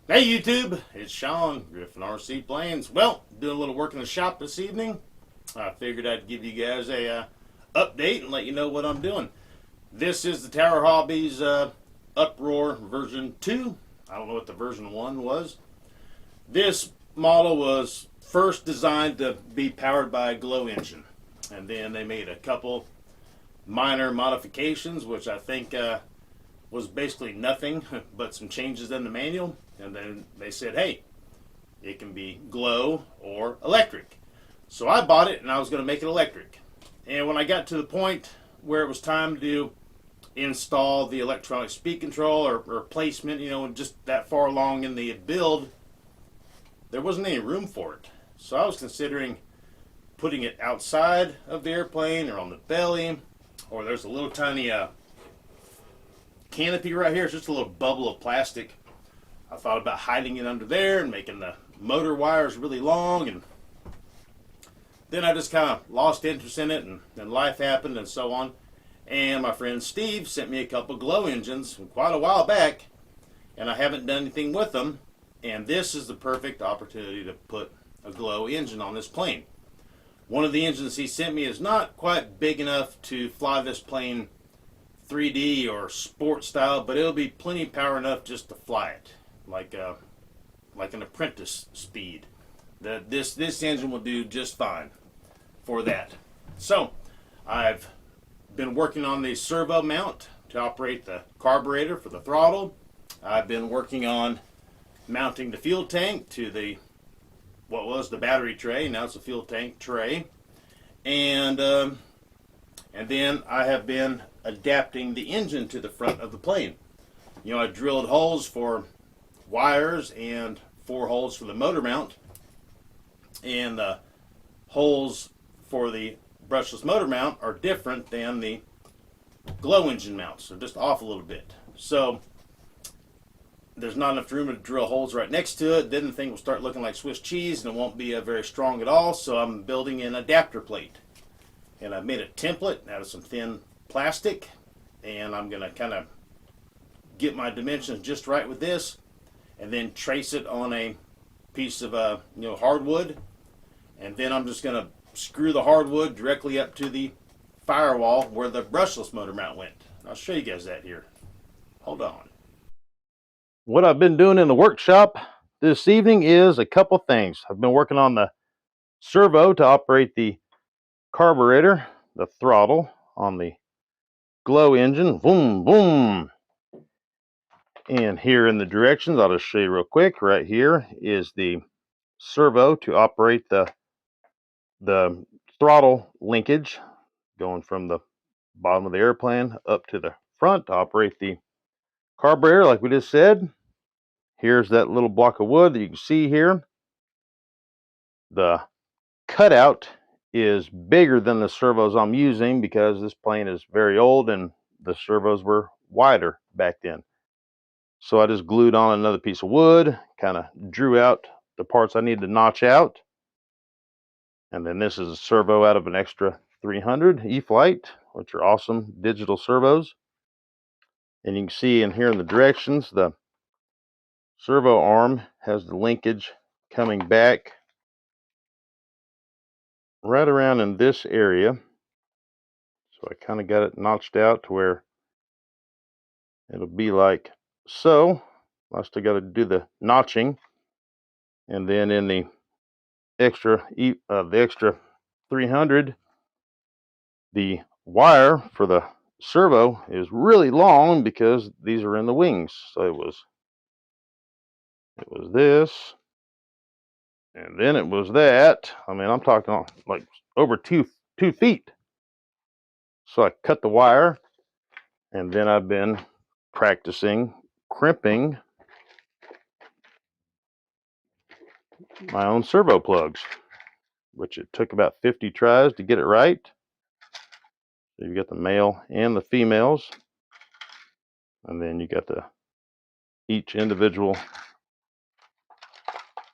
Hey YouTube, it's Sean, Griffin RC Planes. Well, doing a little work in the shop this evening. I figured I'd give you guys a update and let you know what I'm doing. This is the Tower Hobbies Uproar version 2. I don't know what the version 1 was. This model was first designed to be powered by a glow engine. And then they made a couple minor modifications, which I think was basically nothing but some changes in the manual. And then they said, hey, it can be glow or electric. So I bought it and I was going to make it electric. And when I got to the point where it was time to install the electronic speed control or placement, just that far along in the build, there wasn't any room for it. So I was considering putting it outside of the airplane or on the belly, or there's a little tiny canopy right here. It's just a little bubble of plastic. I thought about hiding it under there and making the motor wires really long, and then I just kind of lost interest in it, and then life happened and so on. And my friend Steve sent me a couple glow engines from quite a while back, and I haven't done anything with them. And this is the perfect opportunity to put a glow engine on this plane. One of the engines he sent me is not quite big enough to fly this plane 3D or sport style, but it'll be plenty power enough just to fly it, like an apprentice speed. This engine will do just fine for that. So I've been working on the servo mount to operate the carburetor for the throttle. I've been working on mounting the fuel tank to the what was the battery tray. Now it's a fuel tank tray, and then I have been adapting the engine to the front of the plane. I drilled holes for wires and 4 holes for the motor mount, and the holes for the brushless motor mount are different than the glow engine mounts. They're just off a little bit. So there's not enough room to drill holes right next to it. Then the thing will start looking like Swiss cheese and it won't be very strong at all. So I'm building an adapter plate. And I've made a template out of some thin plastic. And I'm going to kind of get my dimensions just right with this. And then trace it on a piece of hardwood. And then I'm just going to screw the hardwood directly up to the firewall where the brushless motor mount went. I'll show you guys that here. Hold on. What I've been doing in the workshop this evening is a couple things. I've been working on the servo to operate the carburetor, the throttle on the glow engine. Boom, boom. And here in the directions, I'll just show you real quick. Right here is the servo to operate the throttle linkage going from the bottom of the airplane up to the front to operate the carburetor like we just said. Here's that little block of wood that you can see here. The cutout is bigger than the servos I'm using because this plane is very old and the servos were wider back then. So I just glued on another piece of wood, kind of drew out the parts I need to notch out. And then this is a servo out of an extra 300 E-flite, which are awesome digital servos. And you can see in here in the directions, the servo arm has the linkage coming back right around in this area. So I kind of got it notched out to where it'll be like so. I still got to do the notching, and then in the extra 300, the wire for the servo is really long because these are in the wings. So it was this, and then it was that. I mean, I'm talking like over two feet. So I cut the wire, and then I've been practicing crimping my own servo plugs, which it took about 50 tries to get it right. So you got the male and the females, and then you got each individual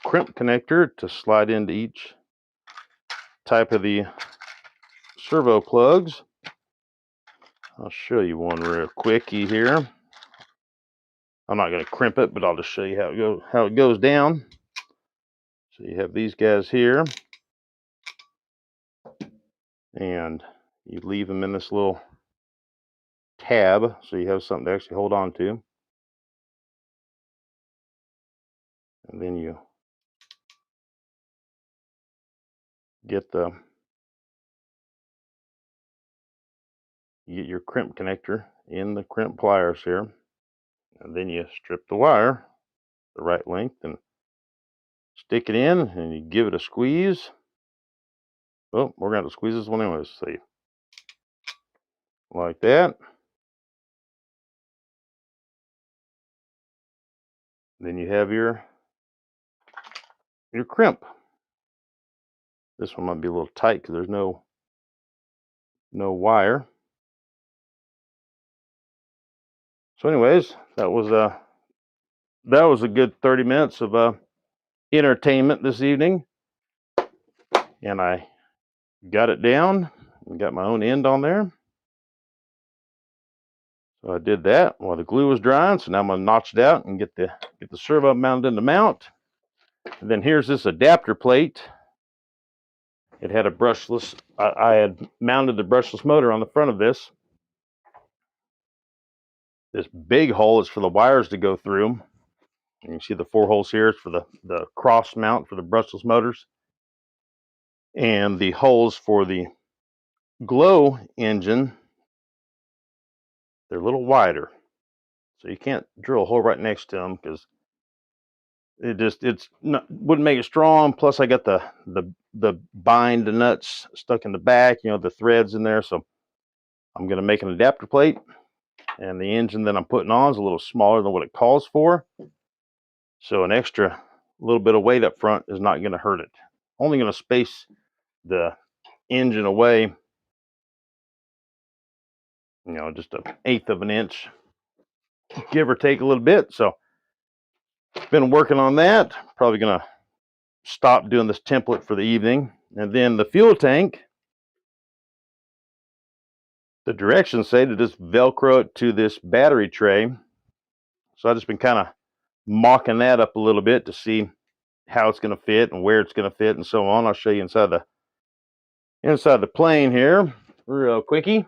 crimp connector to slide into each type of the servo plugs. I'll show you one real quickie here. I'm not going to crimp it, but I'll just show you how it goes down. So you have these guys here, and you leave them in this little tab so you have something to actually hold on to. And then you get your crimp connector in the crimp pliers here, and then you strip the wire the right length and stick it in, and you give it a squeeze. Oh, we're going to squeeze this one anyways. So you, like that. Then you have your crimp. This one might be a little tight because there's no wire. So anyways, that was a good 30 minutes of entertainment this evening, and I got it down and got my own end on there. So I did that while the glue was drying. So now I'm gonna notch it out and get the servo mounted in the mount. And then here's this adapter plate. It had a brushless. I had mounted the brushless motor on the front of this. This big hole is for the wires to go through. And you can see the 4 holes here is for the cross mount for the brushless motors. And the holes for the glow engine, they're a little wider. So you can't drill a hole right next to them because wouldn't make it strong. Plus I got the bind the nuts stuck in the back, the threads in there. So I'm going to make an adapter plate, and the engine that I'm putting on is a little smaller than what it calls for. So an extra little bit of weight up front is not going to hurt it. Only going to space the engine away, just 1/8 of an inch, give or take a little bit. So been working on that. Probably going to stop doing this template for the evening. And then the fuel tank, the directions say to just Velcro it to this battery tray. So I've just been kind of mocking that up a little bit to see how it's going to fit and where it's going to fit and so on. I'll show you inside the plane here real quickie.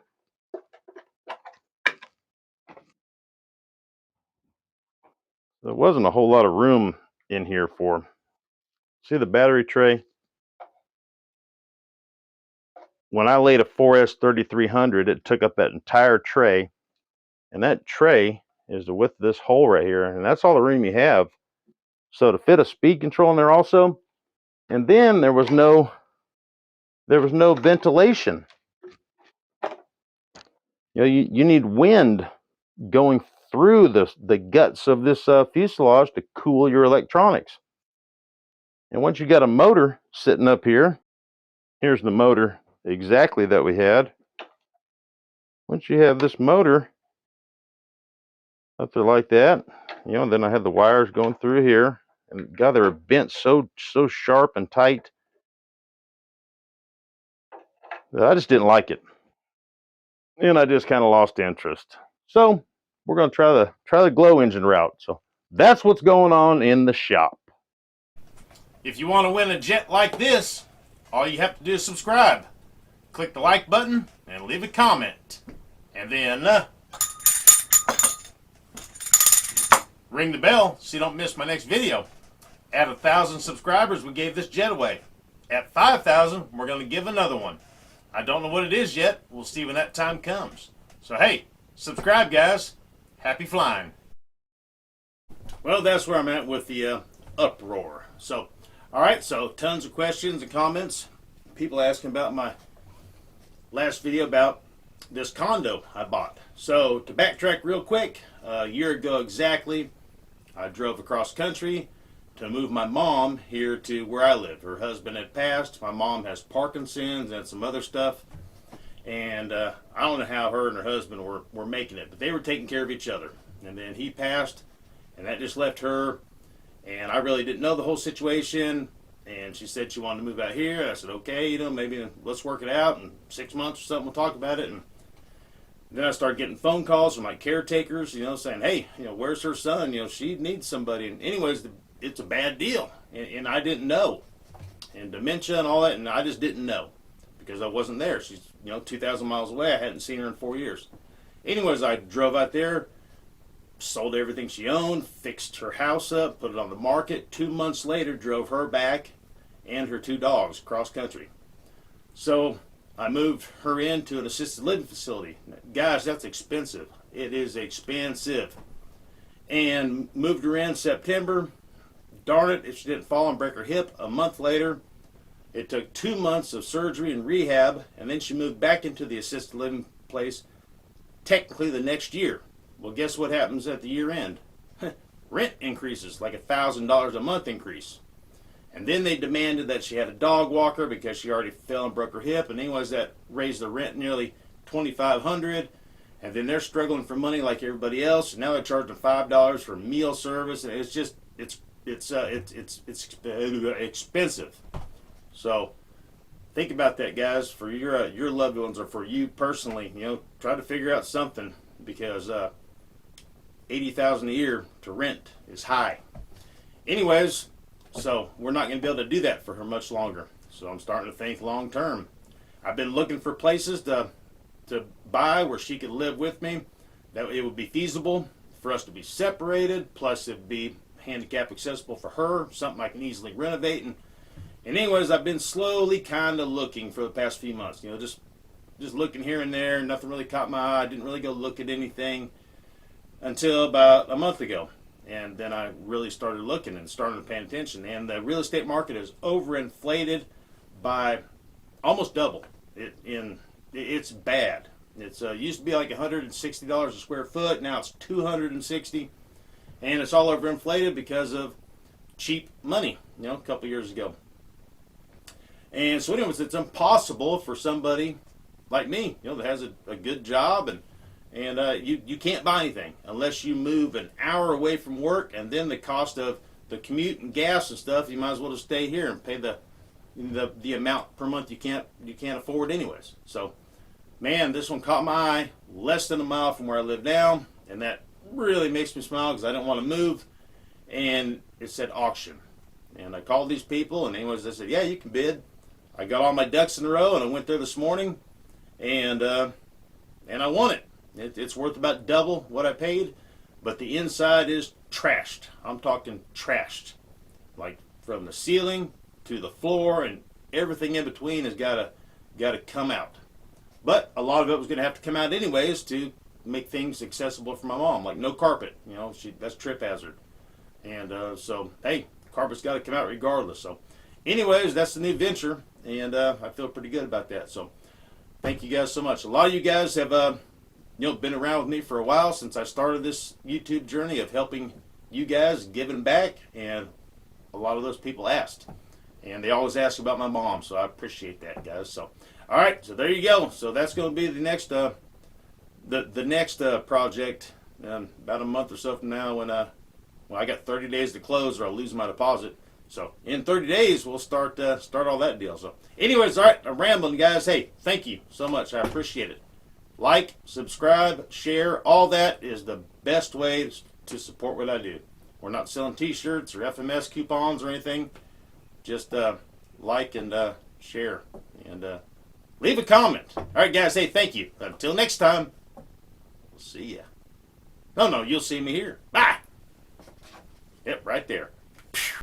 There wasn't a whole lot of room in here for, see the battery tray? When I laid a 4S 3300, it took up that entire tray, and that tray is the width of this hole right here, and that's all the room you have. So to fit a speed control in there also, and then there was no ventilation. You need wind going through the guts of this fuselage to cool your electronics. And once you got a motor sitting up here, here's the motor exactly that we had. Once you have this motor up there like that, then I had the wires going through here, and God, they were bent so sharp and tight that I just didn't like it, and I just kind of lost interest. So we're going to try the glow engine route. So that's what's going on in the shop. If you want to win a jet like this, all you have to do is subscribe. Click the like button and leave a comment. And then ring the bell so you don't miss my next video. At 1,000 subscribers, we gave this jet away. At 5,000, we're going to give another one. I don't know what it is yet. We'll see when that time comes. So hey, subscribe guys. Happy flying. Well, that's where I'm at with the Uproar. So, alright, so tons of questions and comments. People asking about my last video about this condo I bought. So, to backtrack real quick, a year ago exactly, I drove across country to move my mom here to where I live. Her husband had passed. My mom has Parkinson's and some other stuff. And I don't know how her and her husband were making it, but they were taking care of each other. And then he passed, and that just left her. And I really didn't know the whole situation. And she said she wanted to move out here. I said, okay, maybe let's work it out. In 6 months or something, we'll talk about it. And Then I started getting phone calls from my caretakers, saying, hey, where's her son? She needs somebody. And anyways, it's a bad deal. And I didn't know. And dementia and all that, and I just didn't know because I wasn't there. She's, 2,000 miles away. I hadn't seen her in 4 years. Anyways, I drove out there, sold everything she owned, fixed her house up, put it on the market. 2 months later, drove her back and her 2 dogs cross country. So I moved her into an assisted living facility. Guys, that's expensive. It is expensive. And moved her in September. Darn it, if she didn't fall and break her hip, a month later, it took 2 months of surgery and rehab, and then she moved back into the assisted living place technically the next year. Well, guess what happens at the year end? Rent increases, like $1,000 a month increase. And then they demanded that she had a dog walker because she already fell and broke her hip. And anyways, that raised the rent nearly $2,500. And then they're struggling for money like everybody else. And now they're charging $5 for meal service. And it's just it's expensive. So think about that, guys. For your loved ones or for you personally, try to figure out something because $80,000 a year to rent is high. Anyways. So we're not going to be able to do that for her much longer. So I'm starting to think long term. I've been looking for places to buy where she could live with me. That it would be feasible for us to be separated. Plus it'd be handicap accessible for her. Something I can easily renovate. And anyways, I've been slowly kind of looking for the past few months. Just looking here and there. Nothing really caught my eye. I didn't really go look at anything until about a month ago. And then I really started looking and started paying attention. And the real estate market is overinflated by almost double. It's bad. It's used to be like $160 a square foot. Now it's $260, and it's all overinflated because of cheap money. A couple years ago. And so, anyways, it's impossible for somebody like me, that has a good job and you can't buy anything unless you move an hour away from work, and then the cost of the commute and gas and stuff, you might as well just stay here and pay the amount per month you can't afford anyways. So, man, this one caught my eye, less than a mile from where I live now, and that really makes me smile because I didn't want to move. And it said auction, and I called these people, and anyways, they said, yeah, you can bid. I got all my ducks in a row, and I went there this morning, and I won it. It's worth about double what I paid, but the inside is trashed. I'm talking trashed. Like from the ceiling to the floor and everything in between has got to come out. But a lot of it was going to have to come out anyways to make things accessible for my mom. Like no carpet, that's trip hazard. And so, hey, carpet's got to come out regardless. So anyways, that's the new venture, and I feel pretty good about that. So thank you guys so much. A lot of you guys have been around with me for a while since I started this YouTube journey of helping you guys, giving back, and a lot of those people asked. And they always ask about my mom, so I appreciate that, guys. So, all right, so there you go. So that's going to be the next the next project about a month or so from now when I got 30 days to close or I'll lose my deposit. So in 30 days, we'll start all that deal. So anyways, all right, I'm rambling, guys. Hey, thank you so much. I appreciate it. Like, subscribe, share, all that is the best way to support what I do. We're not selling t-shirts or FMS coupons or anything. Just like and share. And leave a comment. All right, guys, hey, thank you. Until next time, we'll see ya. No, you'll see me here. Bye. Yep, right there.